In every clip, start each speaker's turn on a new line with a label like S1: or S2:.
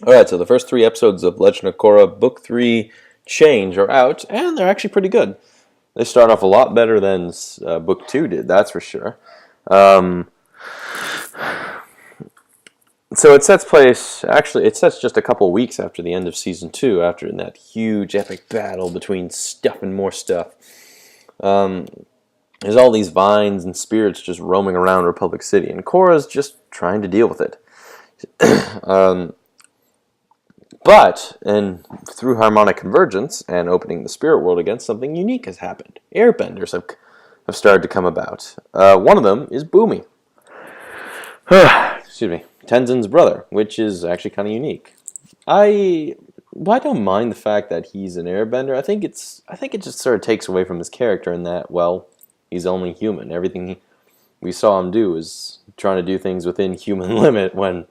S1: Alright, so the first three episodes of Legend of Korra Book 3 Change are out, and they're actually pretty good. They start off a lot better than Book 2 did, that's for sure. Um, so it sets just a couple weeks after the end of Season 2, after that huge epic battle between stuff and more stuff. Um, there's all these vines and spirits just roaming around Republic City, and Korra's just trying to deal with it. um, and through harmonic convergence and opening the spirit world again, something unique has happened. Airbenders have started to come about. One of them is Boomy. Excuse me. Tenzin's brother, which is actually kind of unique. I don't mind the fact that he's an airbender. I think it just sort of takes away from his character in that, well, he's only human. Everything we saw him do is trying to do things within human limit when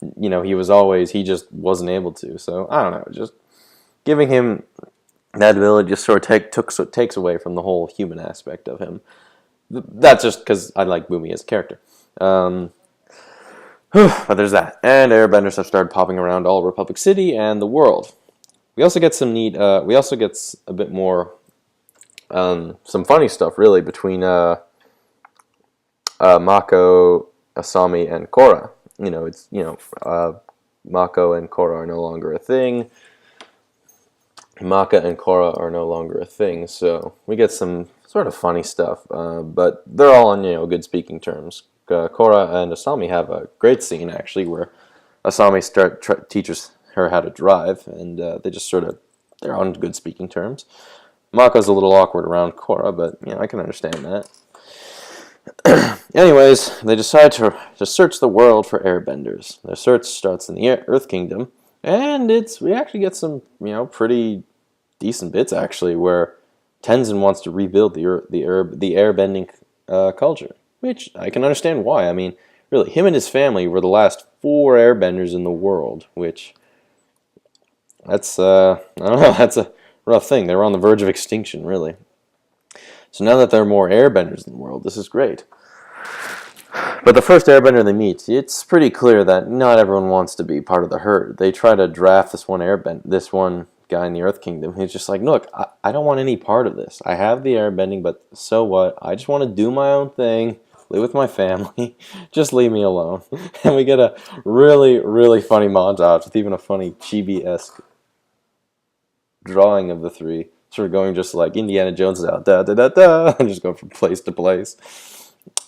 S1: he just wasn't able to. So I don't know, just giving him that ability just sort of takes away from the whole human aspect of him. That's just because I like Boomy as a character. But there's that. And airbenders have started popping around all Republic City and the world. We also get some neat. We also get a bit more, some funny stuff really between Mako, Asami, and Korra. Mako and Korra are no longer a thing. Maka and Korra are no longer a thing, so we get some sort of funny stuff, but they're all on good speaking terms. Korra and Asami have a great scene actually, where Asami teaches her how to drive, and they're on good speaking terms. Mako's a little awkward around Korra, but I can understand that. Anyways, they decide to search the world for airbenders. Their search starts in the Earth Kingdom, and we actually get some pretty decent bits actually, where Tenzin wants to rebuild the airbending culture, which I can understand why. I mean, really, him and his family were the last 4 airbenders in the world, which that's I don't know, that's a rough thing. They were on the verge of extinction, really. So now that there are more airbenders in the world, this is great. But the first airbender they meet, it's pretty clear that not everyone wants to be part of the herd. They try to draft this one guy in the Earth Kingdom. He's just like, look, I don't want any part of this. I have the airbending, but so what? I just want to do my own thing, live with my family. Just leave me alone. And we get a really, really funny montage with even a funny chibi-esque drawing of the three, sort of going just like Indiana Jones out, da da da da, and just going from place to place.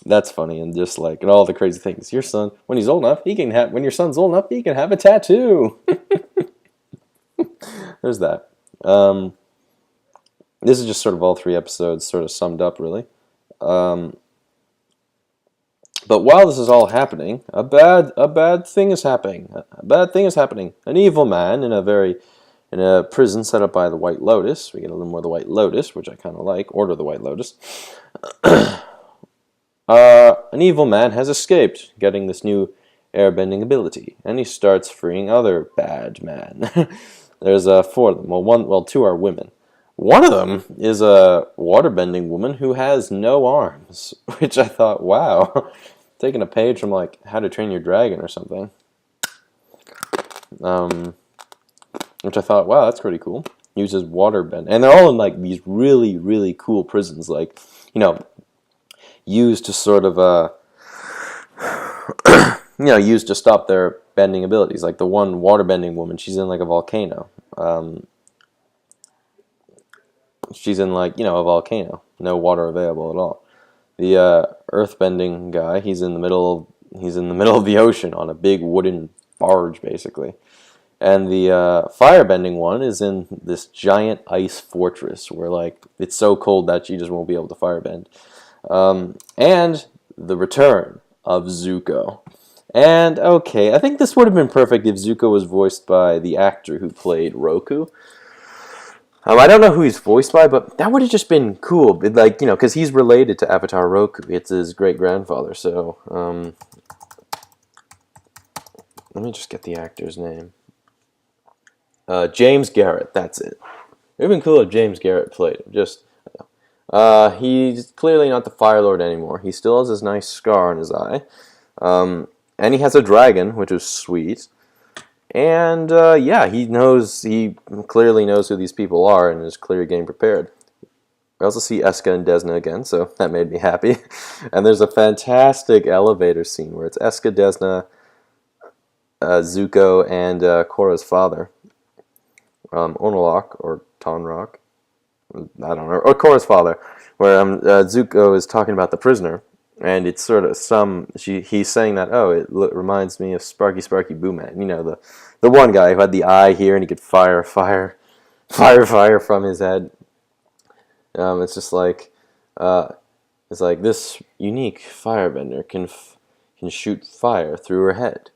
S1: That's funny, and just like, and all the crazy things. Your son, when he's old enough, when your son's old enough, he can have a tattoo. There's that. This is just sort of all 3 episodes sort of summed up, really. But while this is all happening, a bad thing is happening. A bad thing is happening. An evil man in a prison set up by the White Lotus. We get a little more of the White Lotus, which I kind of like. Order of the White Lotus. An evil man has escaped, getting this new airbending ability, and he starts freeing other bad men. There's 4 of them. Well, 2 are women. One of them is a waterbending woman who has no arms, which I thought, wow, taking a page from like How to Train Your Dragon or something. Which I thought, wow, that's pretty cool. Uses waterbend, and they're all in like these really, really cool prisons, like used to sort of used to stop their bending abilities. Like the one waterbending woman, she's in like a volcano. She's in like a volcano, no water available at all. The earthbending guy, he's in the middle of the ocean on a big wooden barge, basically. And the firebending one is in this giant ice fortress where like it's so cold that she just won't be able to firebend. And the return of Zuko. And okay, I think this would have been perfect if Zuko was voiced by the actor who played Roku. I don't know who he's voiced by, but that would have just been cool. Like, because he's related to Avatar Roku. It's his great-grandfather, so... let me just get the actor's name. James Garrett, that's it. It would have been cool if James Garrett played him. He's clearly not the Fire Lord anymore. He still has this nice scar on his eye. And he has a dragon, which is sweet. And yeah, he clearly knows who these people are and is clearly getting prepared. We also see Eska and Desna again, so that made me happy. And there's a fantastic elevator scene where it's Eska, Desna, Zuko, and Korra's father, Onalok or Tonrock, I don't know, or Korra's father, where Zuko is talking about the prisoner, and it's sort of he's saying that, oh, reminds me of Sparky Sparky Booman, the one guy who had the eye here and he could fire from his head. It's just like, it's like this unique firebender can shoot fire through her head.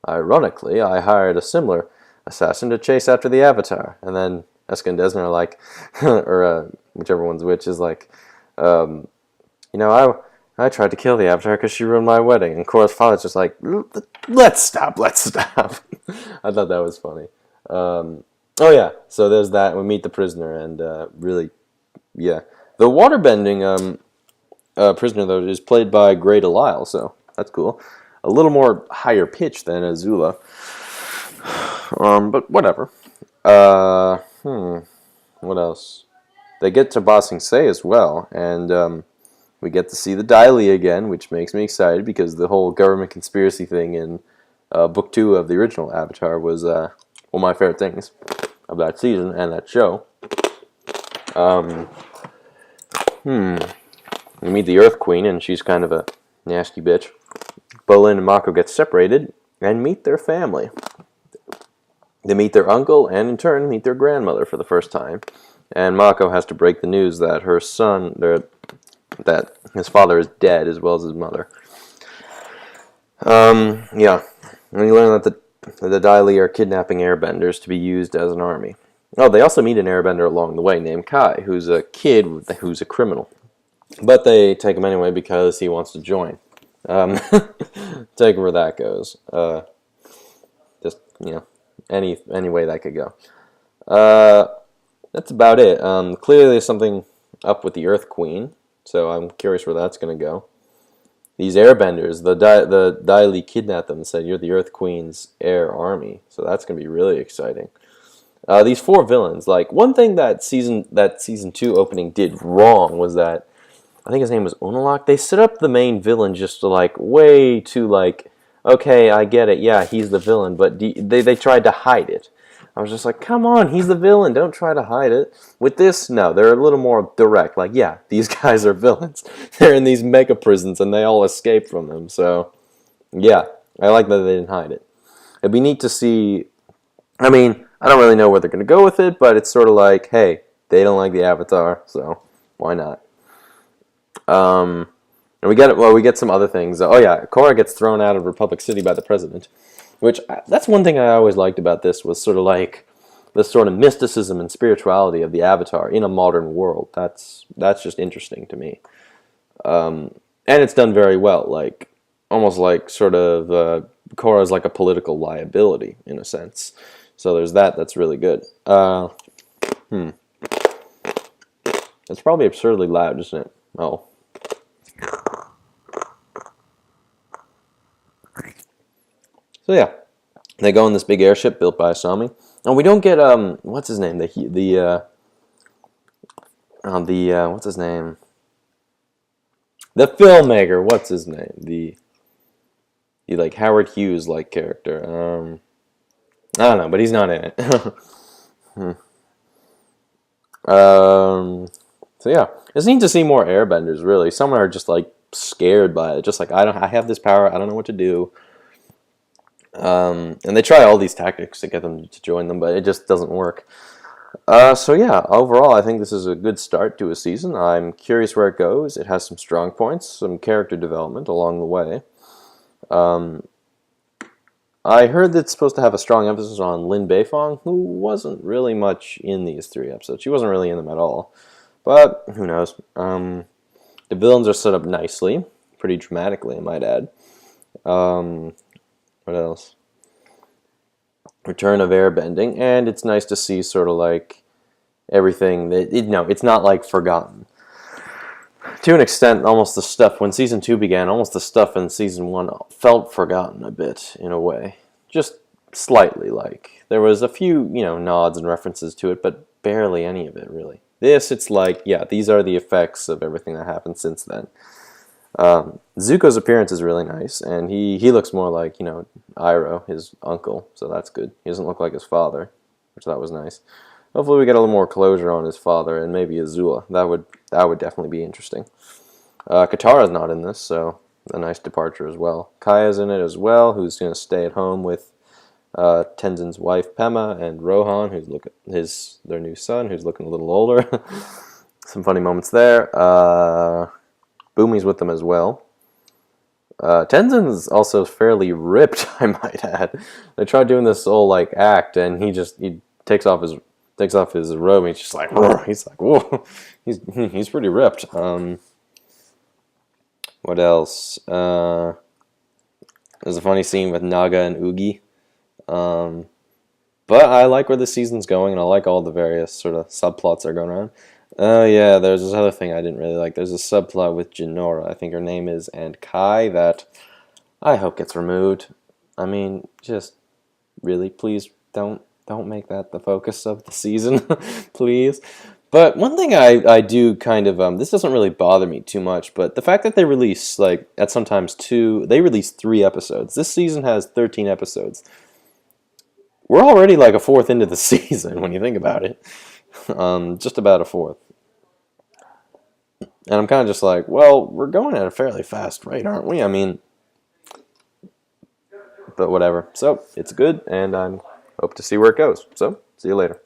S1: Ironically, I hired a similar assassin to chase after the Avatar. And then Eska and Desna are like, or whichever one's which, is like, I tried to kill the Avatar because she ruined my wedding. And Korra's father's just like, let's stop. I thought that was funny. Oh yeah, so there's that. We meet the prisoner, and really, yeah. The waterbending prisoner, though, is played by Grey Delisle, so that's cool. A little more higher pitch than Azula. But whatever. What else? They get to Ba Sing Se as well, and we get to see the Dai Li again, which makes me excited because the whole government conspiracy thing in Book 2 of the original Avatar was one of my favorite things of that season and that show. We meet the Earth Queen, and she's kind of a nasty bitch. Bolin and Mako get separated and meet their family. They meet their uncle and, in turn, meet their grandmother for the first time. And Mako has to break the news that her son, that his father is dead, as well as his mother. Yeah. And we learn that the Dai Li are kidnapping airbenders to be used as an army. Oh, they also meet an airbender along the way named Kai, who's a kid who's a criminal. But they take him anyway because he wants to join. Take where that goes. Just, any way that could go. That's about it. Clearly there's something up with the Earth Queen, so I'm curious where that's going to go. These airbenders, the Dai Li kidnapped them and said, you're the Earth Queen's air army, so that's going to be really exciting. These 4 villains, like, one thing that season 2 opening did wrong was that, I think his name was Unalak, they set up the main villain just to, like, way too, like, okay, I get it, yeah, he's the villain, but they tried to hide it. I was just like, come on, he's the villain, don't try to hide it. With this, no, they're a little more direct, like, yeah, these guys are villains. They're in these mega prisons, and they all escape from them, so, yeah, I like that they didn't hide it. It'd be neat to see, I mean, I don't really know where they're going to go with it, but it's sort of like, hey, they don't like the Avatar, so why not? And we get some other things. Oh yeah, Korra gets thrown out of Republic City by the president, which that's one thing I always liked about this was sort of like the sort of mysticism and spirituality of the Avatar in a modern world. That's just interesting to me, and it's done very well. Like almost like sort of Korra's like a political liability in a sense. So there's that. That's really good. It's probably absurdly loud, isn't it? Oh. So yeah, they go in this big airship built by Asami, and we don't get what's his name? What's his name? The filmmaker. What's his name? The like Howard Hughes like character. I don't know, but he's not in it. So yeah, it's neat to see more airbenders. Really, some are just like scared by it, just like I have this power, I don't know what to do. And they try all these tactics to get them to join them, but it just doesn't work. So yeah, overall, I think this is a good start to a season. I'm curious where it goes. It has some strong points, some character development along the way. I heard that it's supposed to have a strong emphasis on Lin Beifong, who wasn't really much in these 3 episodes. She wasn't really in them at all. But, who knows. The villains are set up nicely. Pretty dramatically, I might add. What else? Return of airbending. And it's nice to see sort of like everything that... it's not like forgotten. To an extent, almost the stuff... When Season 2 began, almost the stuff in Season 1 felt forgotten a bit, in a way. Just slightly like. There was a few, nods and references to it, but barely any of it, really. This, it's like, yeah, these are the effects of everything that happened since then. Zuko's appearance is really nice, and he looks more like, Iroh, his uncle, so that's good. He doesn't look like his father, which that was nice. Hopefully we get a little more closure on his father and maybe Azula. That would definitely be interesting. Katara's not in this, so a nice departure as well. Kaya's in it as well, who's going to stay at home with Tenzin's wife Pema and Rohan, who's their new son, who's looking a little older. Some funny moments there. Bumi's with them as well. Tenzin's also fairly ripped, I might add. They tried doing this whole act, and he takes off his robe, and he's just like, he's like, whoa, he's pretty ripped. What else? There's a funny scene with Naga and Oogie. But I like where the season's going, and I like all the various sort of subplots that are going on. Oh yeah, there's this other thing I didn't really like. There's a subplot with Jinora, I think her name is, and Kai, that I hope gets removed. I mean, just really, please don't make that the focus of the season, please. But one thing I do kind of, this doesn't really bother me too much, but the fact that they release, at sometimes they release 3 episodes. This season has 13 episodes. We're already a fourth into the season when you think about it. Just about a fourth. And I'm kind of just like, well, we're going at a fairly fast rate, aren't we? I mean, but whatever. So, it's good, and I hope to see where it goes. So, see you later.